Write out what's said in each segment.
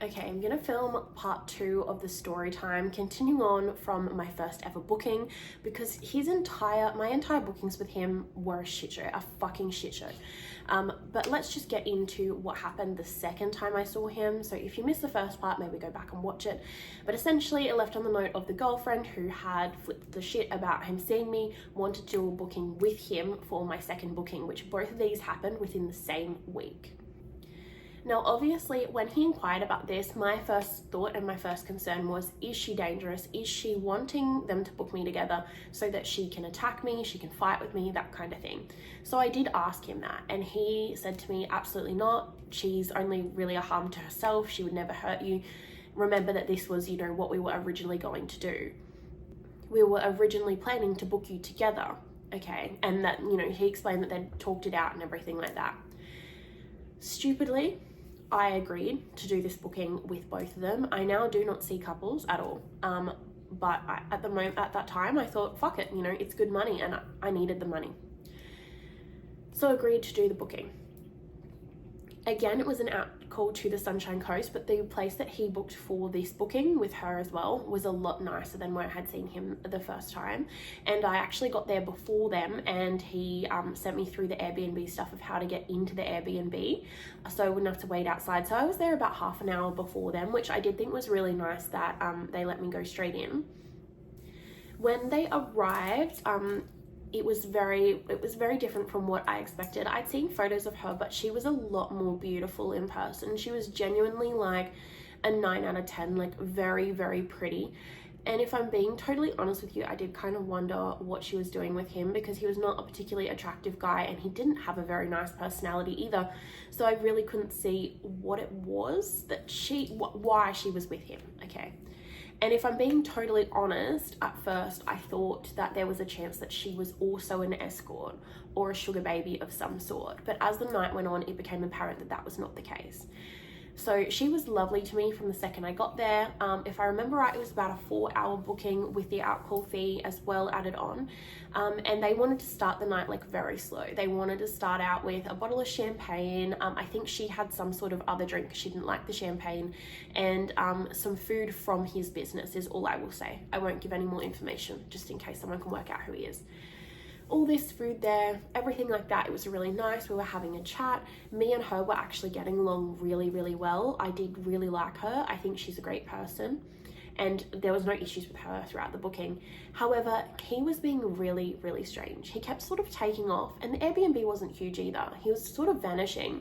Okay, I'm gonna film part 2 of the story time, continuing on from my first ever booking, because my entire bookings with him were a shit show, a fucking shit show. But let's just get into what happened the second time I saw him. So if you missed the first part, maybe go back and watch it. But essentially it left on the note of the girlfriend who had flipped the shit about him seeing me, wanted to do a booking with him for my second booking, which both of these happened within the same week. Now, obviously, when he inquired about this, my first thought and my first concern was, is she dangerous? Is she wanting them to book me together so that she can attack me, she can fight with me, that kind of thing? So I did ask him that, and he said to me, absolutely not. She's only really a harm to herself. She would never hurt you. Remember that this was, what we were originally going to do. We were originally planning to book you together, okay? And that, he explained that they'd talked it out and everything like that. Stupidly, I agreed to do this booking with both of them. I now do not see couples at all. But at that time, I thought, fuck it, it's good money and I needed the money. So I agreed to do the booking. Again, it was an out call to the Sunshine Coast, but the place that he booked for this booking with her as well was a lot nicer than where I had seen him the first time. And I actually got there before them, and he sent me through the Airbnb stuff of how to get into the Airbnb, so I wouldn't have to wait outside. So I was there about half an hour before them, which I did think was really nice that they let me go straight in. When they arrived, it was very different from what I expected. I'd seen photos of her, but she was a lot more beautiful in person. She was genuinely like a 9 out of 10, like very, very pretty. And if I'm being totally honest with you, I did kind of wonder what she was doing with him, because he was not a particularly attractive guy and he didn't have a very nice personality either. So I really couldn't see what it was that why she was with him, okay? And if I'm being totally honest, at first I thought that there was a chance that she was also an escort or a sugar baby of some sort. But as the night went on, it became apparent that that was not the case. So she was lovely to me from the second I got there. If I remember right, it was about a 4-hour booking with the out-call fee as well added on. And they wanted to start the night like very slow. They wanted to start out with a bottle of champagne. I think she had some sort of other drink because she didn't like the champagne, and some food from his business is all I will say. I won't give any more information just in case someone can work out who he is. All this food there, everything like that. It was really nice. We were having a chat. Me and her were actually getting along really, really well. I did really like her. I think she's a great person, and there was no issues with her throughout the booking. However, he was being really, really strange. He kept sort of taking off, and the Airbnb wasn't huge either. He was sort of vanishing.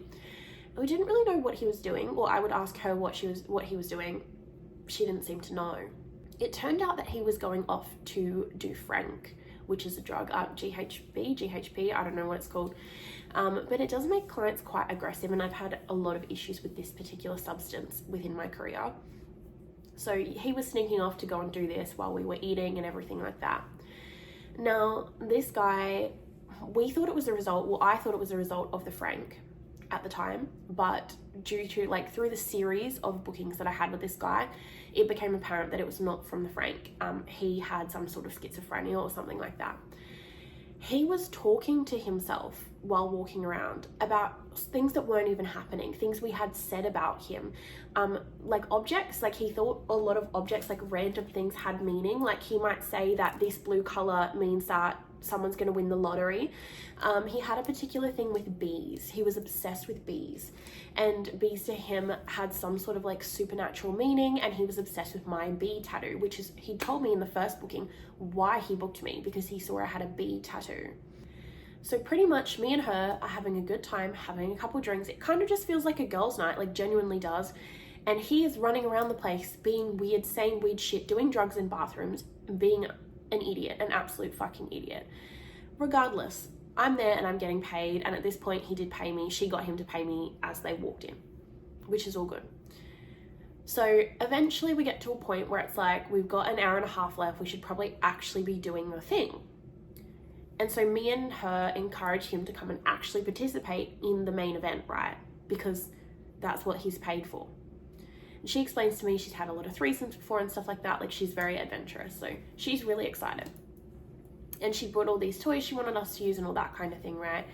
We didn't really know what he was doing, or I would ask her what he was doing. She didn't seem to know. It turned out that he was going off to do Frank, which is a drug, GHP, I don't know what it's called. But it does make clients quite aggressive, and I've had a lot of issues with this particular substance within my career. So he was sneaking off to go and do this while we were eating and everything like that. Now, this guy, I thought it was a result of the Frank at the time, but due to through the series of bookings that I had with this guy, it became apparent that it was not from the Frank. He had some sort of schizophrenia or something like that. He was talking to himself while walking around about things that weren't even happening, things we had said about him, like objects. Like he thought a lot of objects, like random things, had meaning. Like he might say that this blue color means that someone's going to win the lottery. He had a particular thing with bees. He was obsessed with bees, and bees to him had some sort of supernatural meaning, and he was obsessed with my bee tattoo, which is, he told me in the first booking why he booked me, because he saw I had a bee tattoo. So pretty much me and her are having a good time, having a couple drinks. It kind of just feels like a girls' night, genuinely does. And he is running around the place being weird, saying weird shit, doing drugs in bathrooms, and being an idiot, an absolute fucking idiot. Regardless, I'm there and I'm getting paid, and at this point he did pay me. She got him to pay me as they walked in, which is all good. So eventually we get to a point where it's we've got an hour and a half left. We should probably actually be doing the thing. And so me and her encourage him to come and actually participate in the main event, right? Because that's what he's paid for. And she explains to me she's had a lot of threesomes before and stuff like that. She's very adventurous, so she's really excited. And she brought all these toys she wanted us to use and all that kind of thing, right?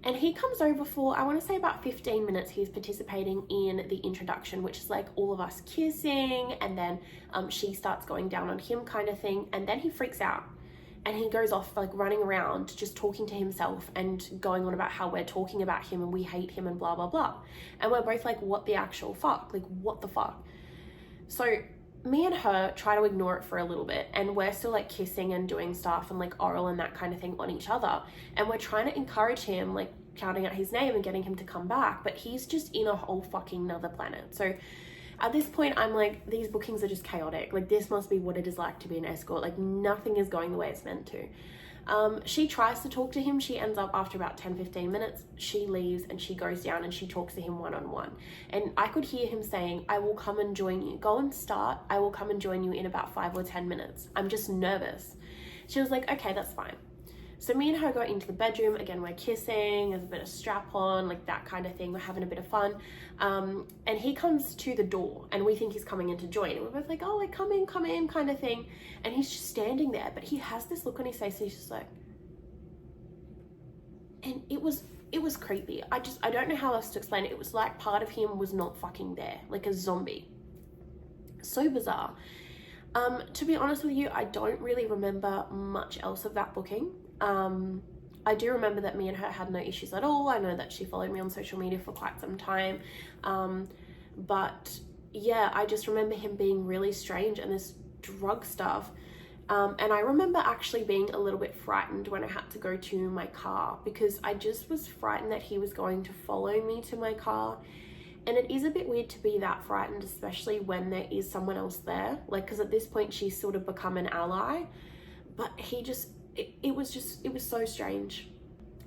And he comes over for, I want to say about 15 minutes. He's participating in the introduction, which is like all of us kissing, and then she starts going down on him kind of thing. And then he freaks out and he goes off like running around, just talking to himself and going on about how we're talking about him and we hate him and blah, blah, blah. And we're both like, what the actual fuck? Like, what the fuck? So me and her try to ignore it for a little bit, and we're still like kissing and doing stuff and like oral and that kind of thing on each other, and we're trying to encourage him, like shouting out his name and getting him to come back, but he's just in a whole fucking nother planet. So at this point I'm like, these bookings are just chaotic, like this must be what it is like to be an escort, like nothing is going the way it's meant to. She tries to talk to him. She ends up, after about 10-15 minutes, she leaves and she goes down and she talks to him one-on-one. And I could hear him saying, I will come and join you. Go and start. I will come and join you in about 5 or 10 minutes. I'm just nervous. She was like, okay, that's fine. So me and her go into the bedroom. Again, we're kissing, there's a bit of strap on, like that kind of thing. We're having a bit of fun. And he comes to the door and we think he's coming in to join. And we're both like, oh, like come in kind of thing. And he's just standing there, but he has this look on his face and he's just like, and it was creepy. I don't know how else to explain it. It was like part of him was not fucking there, like a zombie. So bizarre. To be honest with you, I don't really remember much else of that booking. I do remember that me and her had no issues at all. I know that she followed me on social media for quite some time. But yeah, I just remember him being really strange and this drug stuff. And I remember actually being a little bit frightened when I had to go to my car, because I just was frightened that he was going to follow me to my car. And it is a bit weird to be that frightened, especially when there is someone else there. Like, because at this point she's sort of become an ally, but he just, it was so strange.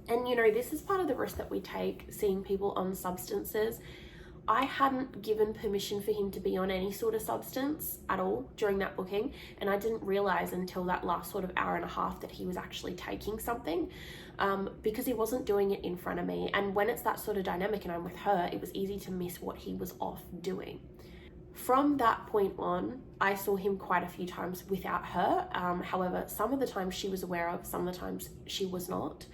And you know, this is part of the risk that we take seeing people on substances. I hadn't given permission for him to be on any sort of substance at all during that booking, and I didn't realize until that last sort of hour and a half that he was actually taking something, because he wasn't doing it in front of me. And when it's that sort of dynamic and I'm with her, it was easy to miss what he was off doing. From that point on, I saw him quite a few times without her. However, some of the times she was aware of, some of the times she was not.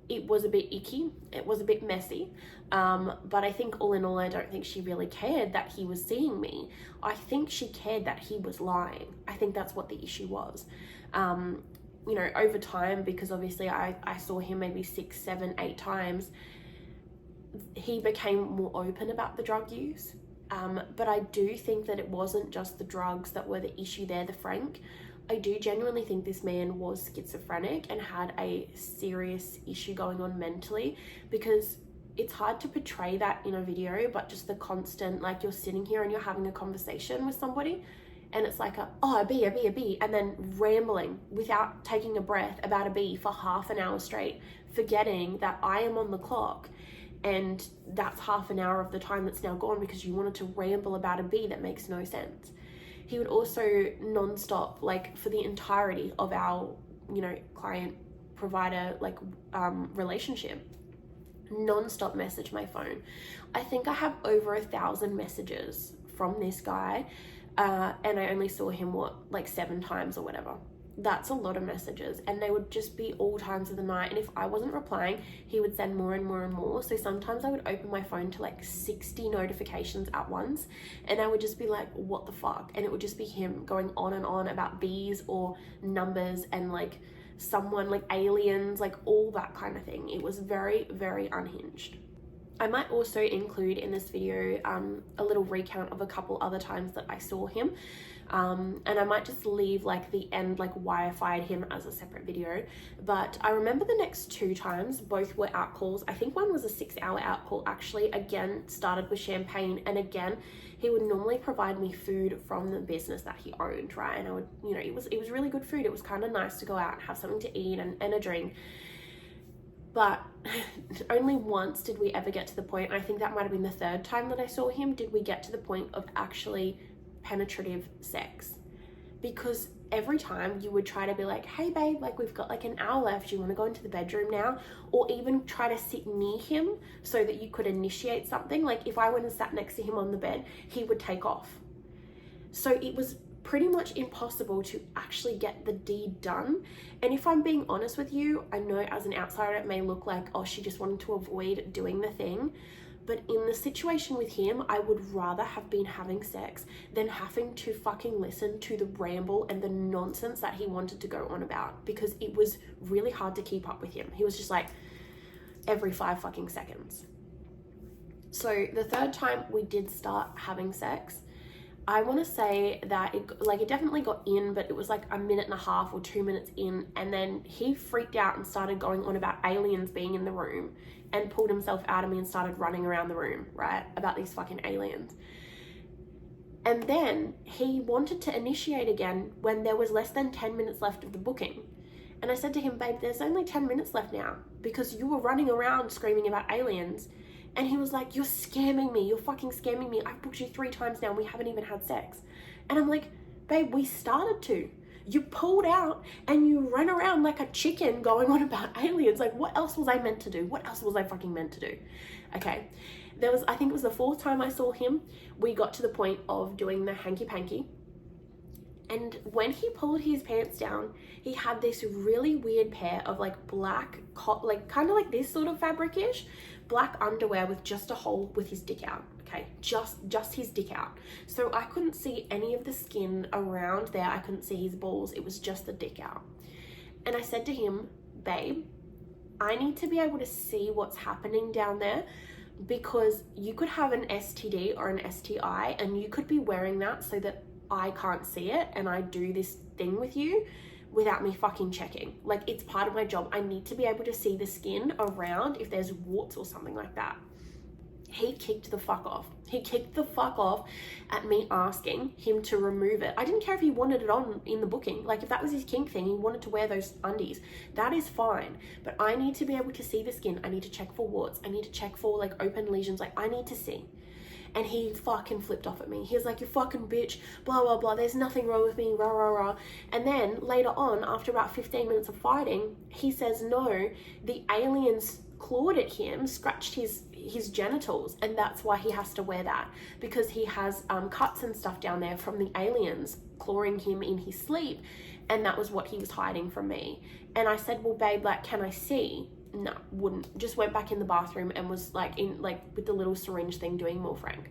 It was a bit icky, it was a bit messy, but I think all in all, I don't think she really cared that he was seeing me. I think she cared that he was lying. I think that's what the issue was. You know, over time, because obviously I saw him maybe 6, 7, 8 times, he became more open about the drug use. But I do think that it wasn't just the drugs that were the issue there, the Frank. I do genuinely think this man was schizophrenic and had a serious issue going on mentally, because it's hard to portray that in a video, but just the constant, like you're sitting here and you're having a conversation with somebody and it's like a bee, and then rambling without taking a breath about a bee for half an hour straight, forgetting that I am on the clock. And that's half an hour of the time that's now gone because you wanted to ramble about a bee that makes no sense. He would also non-stop, like for the entirety of our, you know, client provider, like relationship, non-stop message my phone. I think I have over 1,000 messages from this guy, and I only saw him, like 7 times or whatever. That's a lot of messages, and they would just be all times of the night. And if I wasn't replying, he would send more and more and more. So sometimes I would open my phone to like 60 notifications at once, and I would just be like, what the fuck? And it would just be him going on and on about bees or numbers and like someone, like aliens, like all that kind of thing. It was very, very unhinged. I might also include in this video a little recount of a couple other times that I saw him. And I might just leave like the end, like why I fired him, as a separate video. But I remember the next 2 times, both were out calls. I think one was a 6-hour out call, actually. Again, started with champagne, and again, he would normally provide me food from the business that he owned, right? And I would, you know, it was really good food. It was kind of nice to go out and have something to eat and a drink. But only once did we ever get to the point, I think that might have been the 3rd time that I saw him, did we get to the point of actually penetrative sex. Because every time you would try to be like, hey babe, like we've got like an hour left, do you want to go into the bedroom now? Or even try to sit near him so that you could initiate something. Like if I went and sat next to him on the bed, he would take off. So it was pretty much impossible to actually get the deed done. And if I'm being honest with you, I know as an outsider it may look like, oh, she just wanted to avoid doing the thing. But in the situation with him, I would rather have been having sex than having to fucking listen to the ramble and the nonsense that he wanted to go on about, because it was really hard to keep up with him. He was just like every 5 fucking seconds. So the third time we did start having sex, I want to say that it definitely got in, but it was like a minute and a half or 2 minutes in, and then he freaked out and started going on about aliens being in the room and pulled himself out of me and started running around the room, right, about these fucking aliens. And then he wanted to initiate again when there was less than 10 minutes left of the booking. And I said to him, babe, there's only 10 minutes left now because you were running around screaming about aliens. And he was like, you're scamming me. You're fucking scamming me. I've booked you 3 times now and we haven't even had sex. And I'm like, babe, we started to. You pulled out and you ran around like a chicken going on about aliens. Like, what else was I meant to do? What else was I fucking meant to do? Okay. I think it was the 4th time I saw him. We got to the point of doing the hanky-panky. And when he pulled his pants down, he had this really weird pair of like black, like kind of like this sort of fabric-ish, black underwear with just a hole with his dick out. Okay, just his dick out. So I couldn't see any of the skin around there. I couldn't see his balls. It was just the dick out. And I said to him, babe, I need to be able to see what's happening down there, because you could have an STD or an STI and you could be wearing that so that I can't see it and I do this thing with you without me fucking checking. Like, it's part of my job. I need to be able to see the skin around if there's warts or something like that. He kicked the fuck off. He kicked the fuck off at me asking him to remove it. I didn't care if he wanted it on in the booking. Like, if that was his kink thing, he wanted to wear those undies, that is fine. But I need to be able to see the skin. I need to check for warts. I need to check for like open lesions. Like, I need to see. And he fucking flipped off at me. He was like, you fucking bitch, blah, blah, blah. There's nothing wrong with me, rah, rah, rah. And then later on, after about 15 minutes of fighting, he says, no, the aliens clawed at him, scratched his genitals, and that's why he has to wear that, because he has cuts and stuff down there from the aliens clawing him in his sleep, and that was what he was hiding from me. And I said, well, babe, like, can I see? No, wouldn't. Just went back in the bathroom and was like with the little syringe thing doing more frank.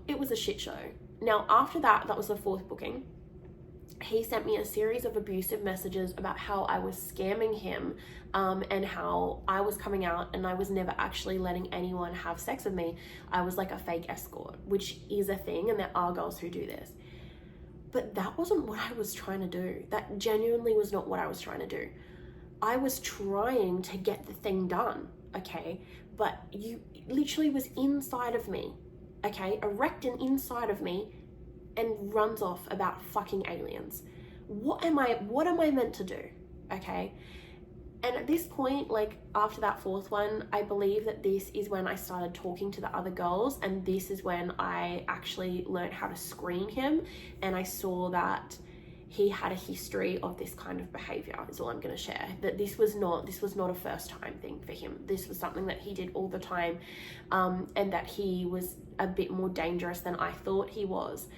It was a shit show. Now after that was the 4th booking. He sent me a series of abusive messages about how I was scamming him, and how I was coming out and I was never actually letting anyone have sex with me. I was like a fake escort, which is a thing, and there are girls who do this. But that wasn't what I was trying to do. That genuinely was not what I was trying to do. I was trying to get the thing done, okay? But you literally was inside of me, okay? Erect and inside of me, and runs off about fucking aliens. What am I meant to do, okay? And at this point, like after that 4th one, I believe that this is when I started talking to the other girls, and this is when I actually learned how to screen him, and I saw that he had a history of this kind of behavior, is all I'm going to share. That this was not a first time thing for him. This was something that he did all the time, and that he was a bit more dangerous than I thought he was.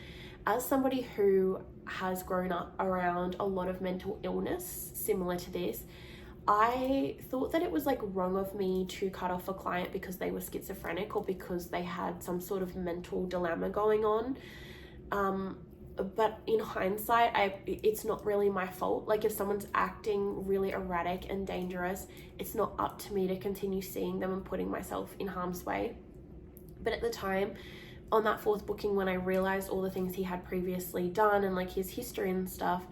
As somebody who has grown up around a lot of mental illness similar to this, I thought that it was like wrong of me to cut off a client because they were schizophrenic or because they had some sort of mental dilemma going on. But in hindsight, it's not really my fault. Like, if someone's acting really erratic and dangerous, it's not up to me to continue seeing them and putting myself in harm's way. But at the time, on that 4th booking, when I realized all the things he had previously done and like his history and stuff,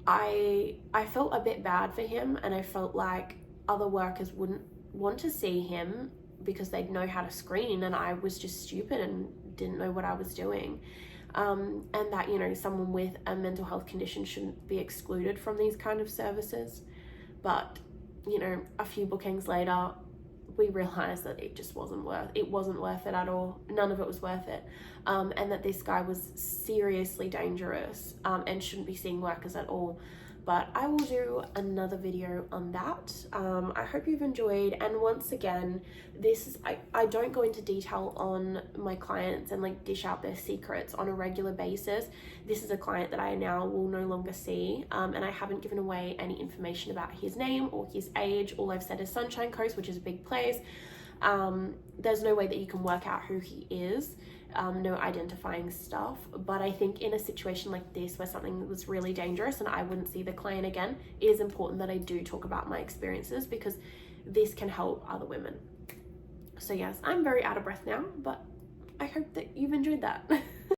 I felt a bit bad for him, and I felt like other workers wouldn't want to see him because they'd know how to screen, and I was just stupid and didn't know what I was doing. And that, you know, someone with a mental health condition shouldn't be excluded from these kind of services. But, you know, a few bookings later, we realized that it just wasn't worth it at all. None of it was worth it. And that this guy was seriously dangerous, and shouldn't be seeing workers at all. but I will do another video on that. I hope you've enjoyed, and once again, this is I don't go into detail on my clients and like dish out their secrets on a regular basis. This is a client that I now will no longer see, and I haven't given away any information about his name or his age. All I've said is Sunshine Coast, which is a big place. There's no way that you can work out who he is, no identifying stuff, but I think in a situation like this where something was really dangerous and I wouldn't see the client again, it is important that I do talk about my experiences because this can help other women. So yes, I'm very out of breath now, but I hope that you've enjoyed that.